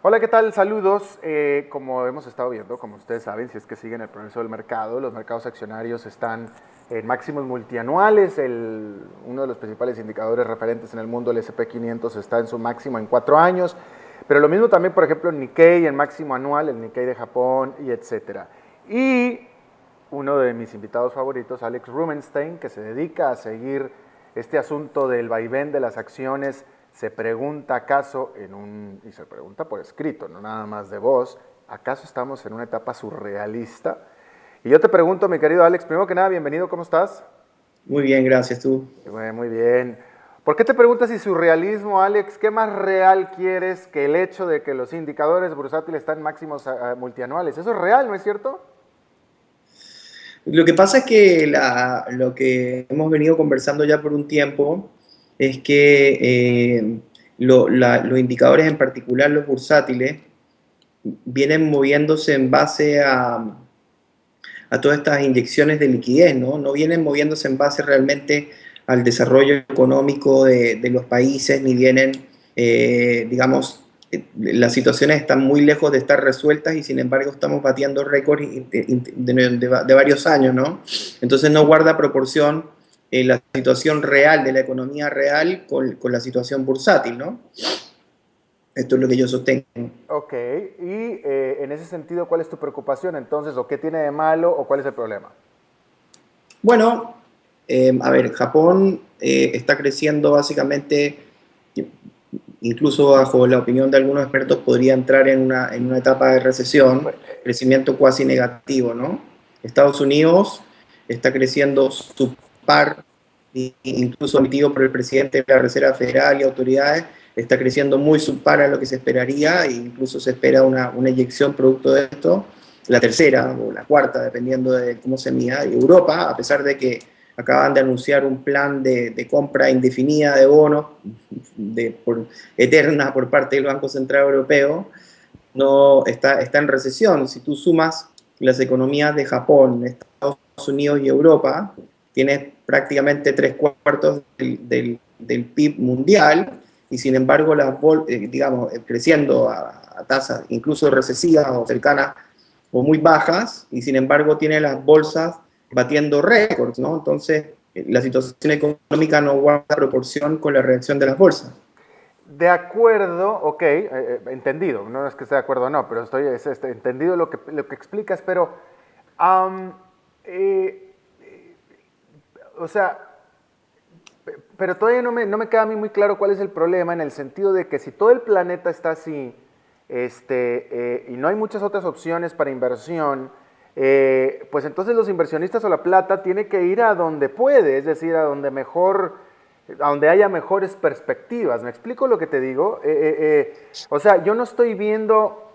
Hola, ¿qué tal? Saludos. Como hemos estado viendo, como ustedes saben, si es que siguen el progreso del mercado, los mercados accionarios están en máximos multianuales. Uno de los principales indicadores referentes en el mundo, el S&P 500, está en su máximo en 4 años. Pero lo mismo también, por ejemplo, el Nikkei en máximo anual, el Nikkei de Japón, y etcétera. Y uno de mis invitados favoritos, Alex Rubenstein, que se dedica a seguir este asunto del vaivén de las acciones, se pregunta acaso y se pregunta por escrito, no nada más de voz, ¿acaso estamos en una etapa surrealista? Y yo te pregunto, mi querido Alex, primero que nada, bienvenido, ¿cómo estás? Muy bien, gracias tú. Muy bien. ¿Por qué te preguntas si surrealismo, Alex? ¿Qué más real quieres que el hecho de que los indicadores bursátiles están en máximos multianuales? Eso es real, ¿no es cierto? Lo que pasa es que lo que hemos venido conversando ya por un tiempo es que los indicadores, en particular los bursátiles, vienen moviéndose en base a todas estas inyecciones de liquidez, ¿no? No vienen moviéndose en base realmente al desarrollo económico de los países, ni vienen, digamos, las situaciones están muy lejos de estar resueltas y sin embargo estamos batiendo récords de varios años, ¿no? Entonces no guarda proporción la situación real de la economía real con la situación bursátil, ¿no? Esto es lo que yo sostengo. Ok, y en ese sentido, ¿cuál es tu preocupación entonces? ¿O qué tiene de malo o cuál es el problema? Bueno, a ver, Japón está creciendo básicamente, incluso bajo la opinión de algunos expertos, podría entrar en una etapa de recesión, Pues, crecimiento cuasi negativo, ¿no? Estados Unidos está creciendo su par, incluso emitido por el presidente de la Reserva Federal y autoridades, está creciendo muy subpar a lo que se esperaría, e incluso se espera una inyección producto de esto, la tercera o la cuarta, dependiendo de cómo se mida. Europa, a pesar de que acaban de anunciar un plan de compra indefinida de bonos eterna por parte del Banco Central Europeo, no está en recesión. Si tú sumas las economías de Japón, Estados Unidos y Europa, tienes prácticamente tres cuartos del PIB mundial y sin embargo digamos, creciendo a tasas incluso recesivas o cercanas o muy bajas, y sin embargo tiene las bolsas batiendo récords, ¿no? Entonces, la situación económica no guarda proporción con la reacción de las bolsas. de acuerdo, ok, entendido, no es que esté de acuerdo o no, pero entendido lo que explicas, pero, am, eh, o sea, pero todavía no me queda a mí muy claro cuál es el problema en el sentido de que si todo el planeta está así, y no hay muchas otras opciones para inversión, pues entonces los inversionistas o la plata tiene que ir a donde puede, es decir, a donde haya mejores perspectivas. ¿Me explico lo que te digo? O sea, yo no estoy viendo,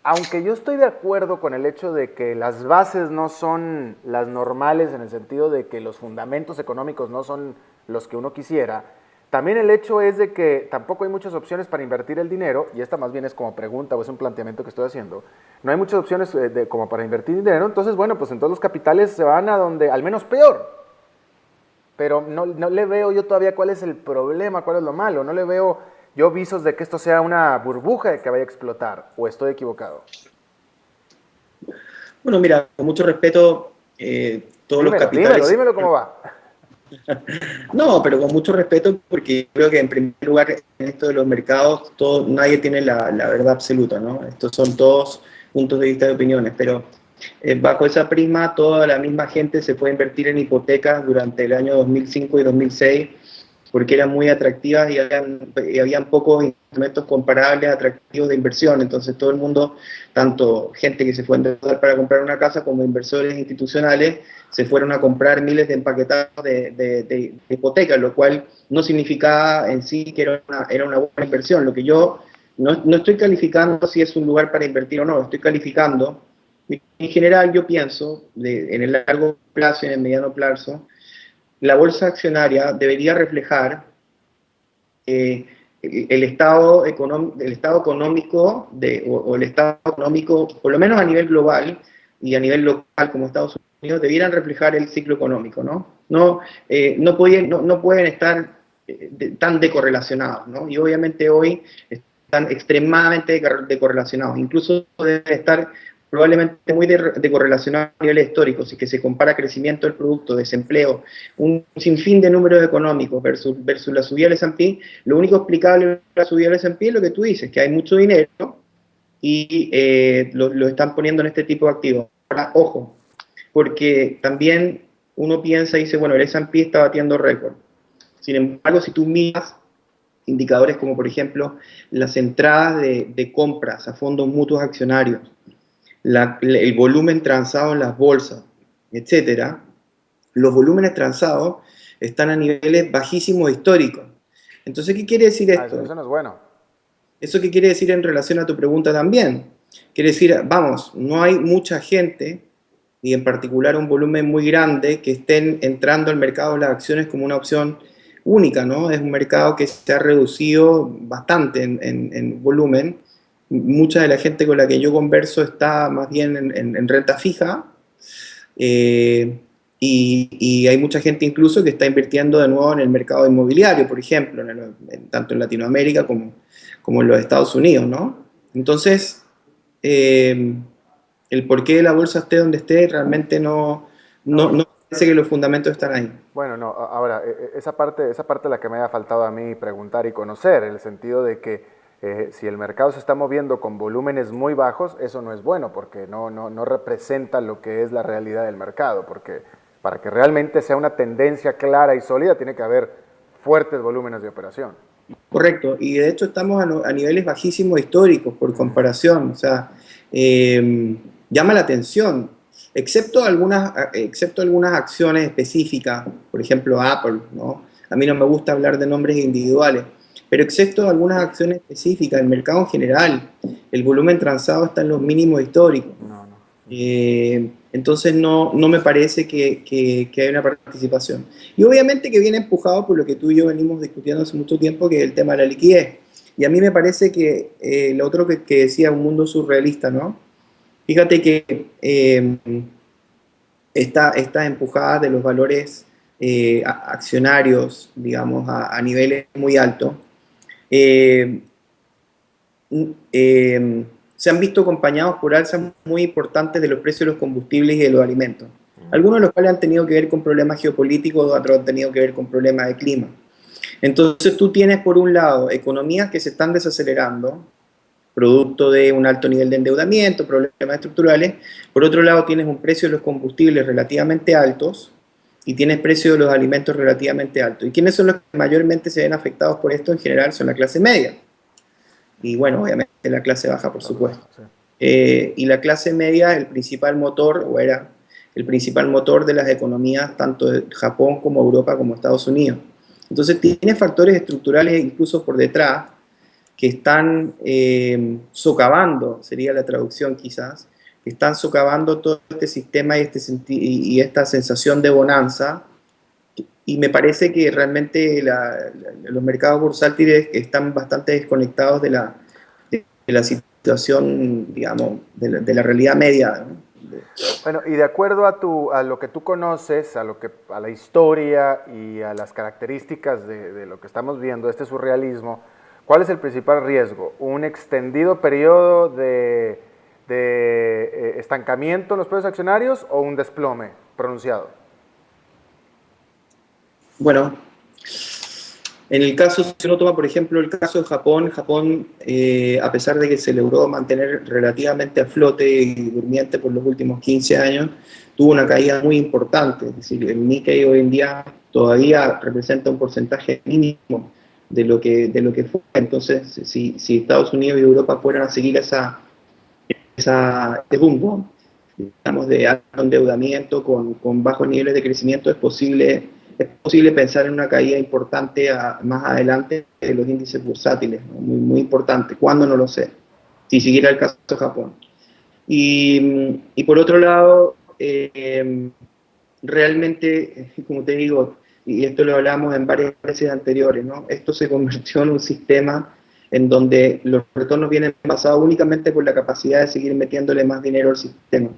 aunque yo estoy de acuerdo con el hecho de que las bases no son las normales en el sentido de que los fundamentos económicos no son los que uno quisiera, también el hecho es de que tampoco hay muchas opciones para invertir el dinero, y esta más bien es como pregunta o es un planteamiento que estoy haciendo, no hay muchas opciones como para invertir dinero, entonces bueno, pues entonces los capitales se van a donde, al menos peor, pero no le veo yo todavía cuál es el problema, cuál es lo malo, no le veo yo visos de que esto sea una burbuja que vaya a explotar, o estoy equivocado. Bueno, mira, con mucho respeto, todos los Dímelo, dímelo, capitales. dímelo cómo va. No, pero con mucho respeto, porque creo que en primer lugar en esto de los mercados nadie tiene la verdad absoluta, ¿no? Estos son todos puntos de vista de opiniones, pero bajo esa prisma toda la misma gente se puede invertir en hipotecas durante el año 2005 y 2006 porque eran muy atractivas y habían pocos instrumentos comparables atractivos de inversión. Entonces todo el mundo, tanto gente que se fue a endeudar para comprar una casa como inversores institucionales, se fueron a comprar miles de empaquetados de hipotecas, lo cual no significaba en sí que era una buena inversión. Lo que yo no estoy calificando si es un lugar para invertir o no, estoy calificando. En general yo pienso, en el largo plazo y en el mediano plazo, la bolsa accionaria debería reflejar eh, el estado económico o el estado económico, por lo menos a nivel global y a nivel local como Estados Unidos, debieran reflejar el ciclo económico, ¿no? No pueden estar tan decorrelacionados, ¿no? Y obviamente hoy están extremadamente decorrelacionados, incluso deben estar probablemente muy decorrelacionados a niveles históricos, y que se compara crecimiento del producto, desempleo, un sinfín de números económicos versus la subida del S&P, lo único explicable de la subida del S&P es lo que tú dices, que hay mucho dinero y lo están poniendo en este tipo de activos. Ahora, ojo, porque también uno piensa y dice, bueno, el S&P está batiendo récord. Sin embargo, si tú miras indicadores como, por ejemplo, las entradas de compras a fondos mutuos accionarios, el volumen transado en las bolsas, etcétera, los volúmenes transados están a niveles bajísimos históricos. Entonces, ¿qué quiere decir esto? Eso no es bueno. ¿Eso qué quiere decir en relación a tu pregunta también? Quiere decir, vamos, no hay mucha gente, y en particular un volumen muy grande, que estén entrando al mercado de las acciones como una opción única, ¿no? Es un mercado que se ha reducido bastante en volumen. Mucha de la gente con la que yo converso está más bien en renta fija, y hay mucha gente incluso que está invirtiendo de nuevo en el mercado inmobiliario, por ejemplo, tanto en Latinoamérica como en los Estados Unidos, ¿no? Entonces, el porqué de la bolsa esté donde esté realmente no parece que los fundamentos están ahí. Bueno, no, ahora, esa parte es la que me ha faltado a mí preguntar y conocer, en el sentido de que si el mercado se está moviendo con volúmenes muy bajos, eso no es bueno, porque no representa lo que es la realidad del mercado, porque para que realmente sea una tendencia clara y sólida, tiene que haber fuertes volúmenes de operación. Correcto, y de hecho estamos a niveles bajísimos históricos por comparación, o sea, llama la atención, excepto algunas acciones específicas, por ejemplo Apple, ¿no? A mí no me gusta hablar de nombres individuales, pero excepto algunas acciones específicas, el mercado en general, el volumen transado está en los mínimos históricos. No, no. Entonces no me parece que haya una participación. Y obviamente que viene empujado por lo que tú y yo venimos discutiendo hace mucho tiempo, que es el tema de la liquidez. Y a mí me parece que lo otro que decía, un mundo surrealista, ¿no? Fíjate que estas empujadas de los valores accionarios, digamos, a niveles muy altos, se han visto acompañados por alzas muy importantes de los precios de los combustibles y de los alimentos. Algunos de los cuales han tenido que ver con problemas geopolíticos, otros han tenido que ver con problemas de clima. Entonces tú tienes por un lado economías que se están desacelerando, producto de un alto nivel de endeudamiento, problemas estructurales. Por otro lado tienes un precio de los combustibles relativamente altos y tienes precios de los alimentos relativamente altos. ¿Y quiénes son los que mayormente se ven afectados por esto? En general son la clase media. Y bueno, obviamente la clase baja, por supuesto. Y la clase media es el principal motor, o era el principal motor de las economías tanto de Japón como Europa como Estados Unidos. Entonces tiene factores estructurales incluso por detrás que están socavando, sería la traducción quizás, que están socavando todo este sistema y esta sensación de bonanza. Y me parece que realmente los mercados bursátiles están bastante desconectados de la situación, digamos, de la realidad media, ¿no? Bueno, y de acuerdo a lo que tú conoces, a la historia y a las características de lo que estamos viendo, este surrealismo, ¿cuál es el principal riesgo? ¿Un extendido periodo de estancamiento en los precios accionarios o un desplome pronunciado? Bueno, en el caso, si uno toma por ejemplo el caso de Japón, a pesar de que se logró mantener relativamente a flote y durmiente por los últimos 15 años, tuvo una caída muy importante. Es decir, el Nikkei hoy en día todavía representa un porcentaje mínimo de lo que fue. Entonces, si Estados Unidos y Europa fueran a seguir ese rumbo, digamos, de alto endeudamiento con bajos niveles de crecimiento, es posible pensar en una caída importante más adelante de los índices bursátiles, ¿no? Muy, muy importante. ¿Cuándo? No lo sé. Si siguiera el caso de Japón. Y por otro lado, realmente, como te digo, y esto lo hablamos en varias veces anteriores, ¿no? Esto se convirtió en un sistema en donde los retornos vienen basados únicamente por la capacidad de seguir metiéndole más dinero al sistema.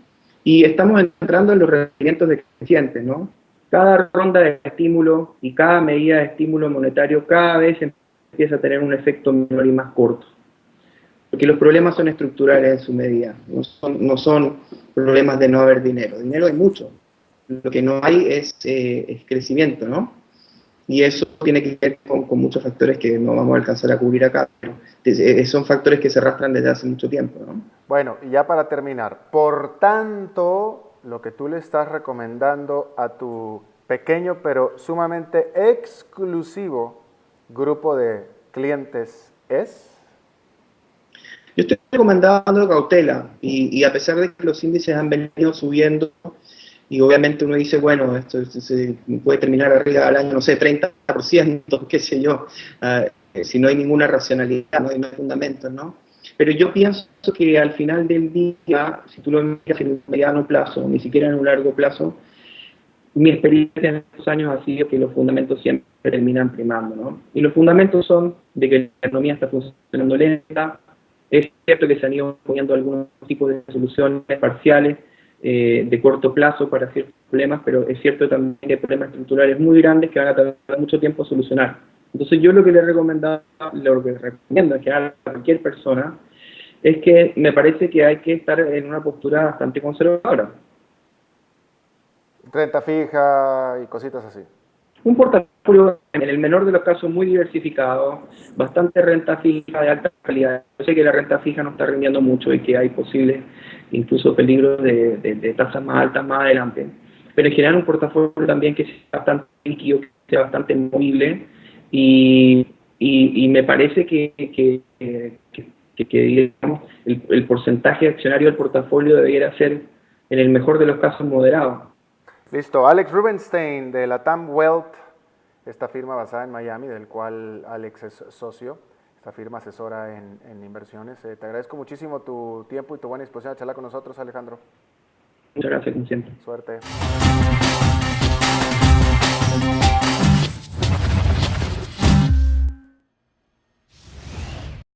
Y estamos entrando en los rendimientos decrecientes, ¿no? Cada ronda de estímulo y cada medida de estímulo monetario cada vez empieza a tener un efecto menor y más corto. porque los problemas son estructurales en su medida, no son problemas de no haber dinero. Dinero hay mucho, lo que no hay es crecimiento, ¿no? Y eso tiene que ver con muchos factores que no vamos a alcanzar a cubrir acá. Son factores que se arrastran desde hace mucho tiempo, ¿no? Bueno, y ya para terminar, por tanto, lo que tú le estás recomendando a tu pequeño pero sumamente exclusivo grupo de clientes es... Yo estoy recomendando cautela y a pesar de que los índices han venido subiendo y obviamente uno dice, bueno, esto se puede terminar arriba del año, no sé, 30%, qué sé yo, si no hay ninguna racionalidad, no hay fundamentos, ¿no? Pero yo pienso que al final del día, si tú lo miras en un mediano plazo, ni siquiera en un largo plazo, mi experiencia en estos años ha sido que los fundamentos siempre terminan primando, ¿no? Y los fundamentos son de que la economía está funcionando lenta, es cierto que se han ido poniendo algunos tipos de soluciones parciales de corto plazo para ciertos problemas, pero es cierto también que hay problemas estructurales muy grandes que van a tardar mucho tiempo a solucionar. Entonces yo lo que le recomiendo en general a cualquier persona es que me parece que hay que estar en una postura bastante conservadora. Renta fija y cositas así. Un portafolio, en el menor de los casos, muy diversificado, bastante renta fija de alta calidad. Yo sé que la renta fija no está rindiendo mucho y que hay posibles, incluso peligros de tasas más altas más adelante. Pero en general un portafolio también que sea bastante líquido, que sea bastante movible y me parece que digamos, el porcentaje accionario del portafolio debiera ser, en el mejor de los casos, moderado. Listo. Alex Rubenstein de la TAM Wealth, esta firma basada en Miami, del cual Alex es socio. Esta firma asesora en inversiones. Te agradezco muchísimo tu tiempo y tu buena disposición a charlar con nosotros, Alejandro. Muchas gracias, como siempre. Suerte.